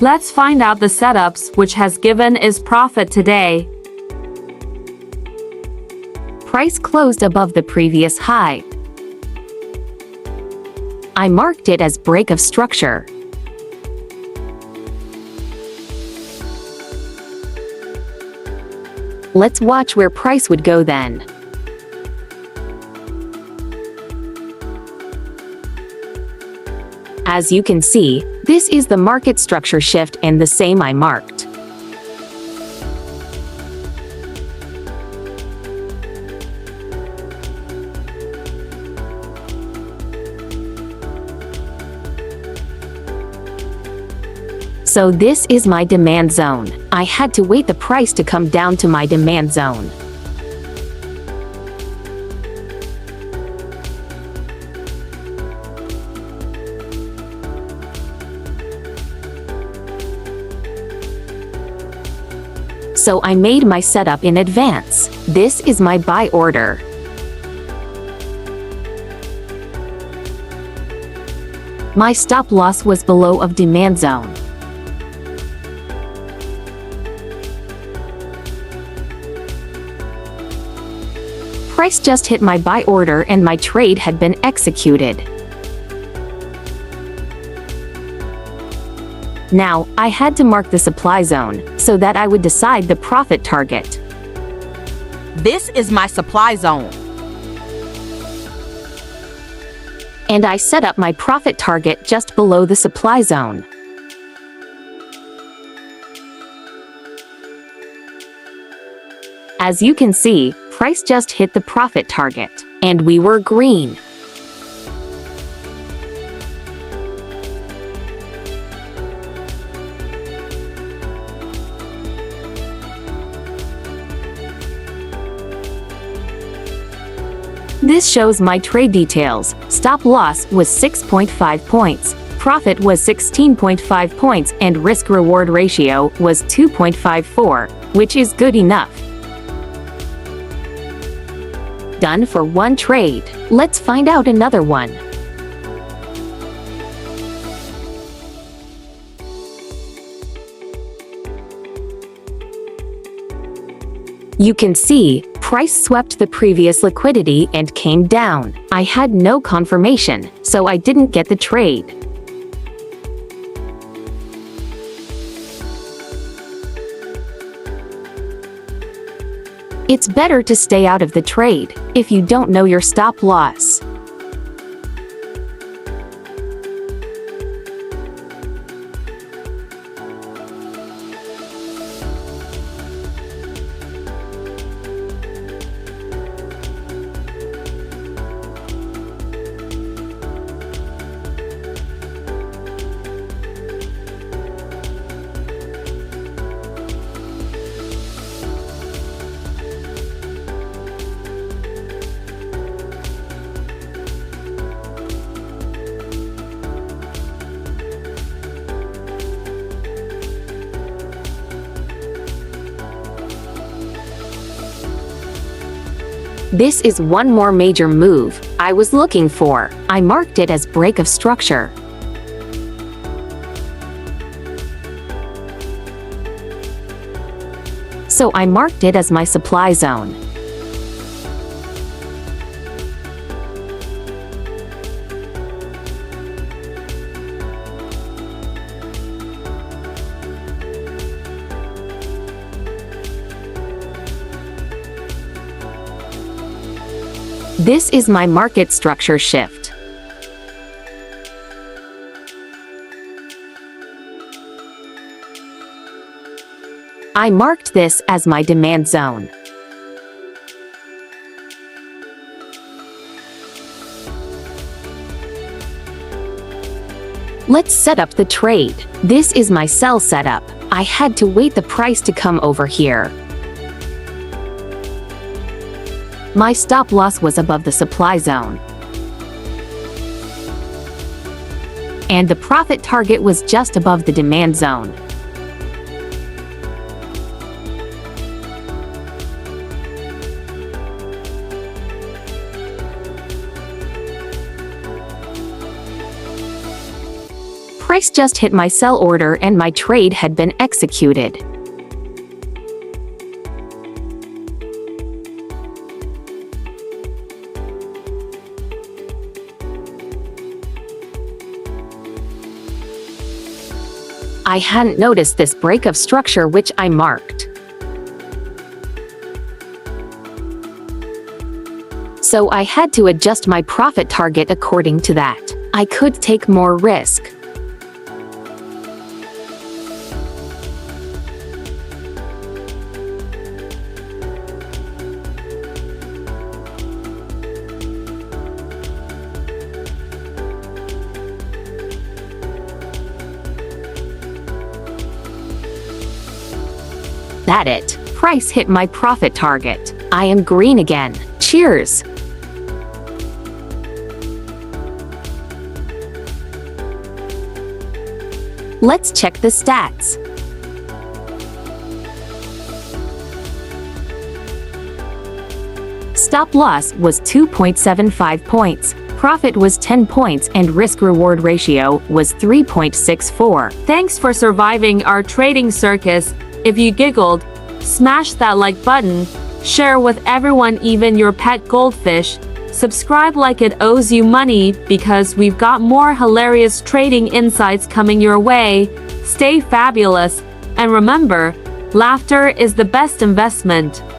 Let's find out the setups which has given is profit today. Price closed above the previous high. I marked it as break of structure. Let's watch where price would go then. As you can see, this is the market structure shift and the same I marked. So this is my demand zone. I had to wait the price to come down to my demand zone. So I made my setup in advance. This is my buy order. My stop loss was below of demand zone. Price just hit my buy order and my trade had been executed. Now, I had to mark the supply zone, so that I would decide the profit target. This is my supply zone. And I set up my profit target just below the supply zone. As you can see, price just hit the profit target, and we were green. This shows my trade details. Stop loss was 6.5 points, profit was 16.5 points, and risk-reward ratio was 2.54, which is good enough. Done for one trade. Let's find out another one. You can see, price swept the previous liquidity and came down. I had no confirmation, so I didn't get the trade. It's better to stay out of the trade if you don't know your stop loss. This is one more major move I was looking for. I marked it as break of structure. So I marked it as my supply zone. This is my market structure shift. I marked this as my demand zone. Let's set up the trade. This is my sell setup. I had to wait the price to come over here. My stop loss was above the supply zone. And the profit target was just above the demand zone. Price just hit my sell order and my trade had been executed. I hadn't noticed this break of structure which I marked. So I had to adjust my profit target according to that. I could take more risk. That it. Price hit my profit target. I am green again. Cheers! Let's check the stats. Stop loss was 2.75 points. Profit was 10 points and risk-reward ratio was 3.64. Thanks for surviving our trading circus. If you giggled, smash that like button, share with everyone, even your pet goldfish. Subscribe like it owes you money, because we've got more hilarious trading insights coming your way. Stay fabulous, and remember, laughter is the best investment.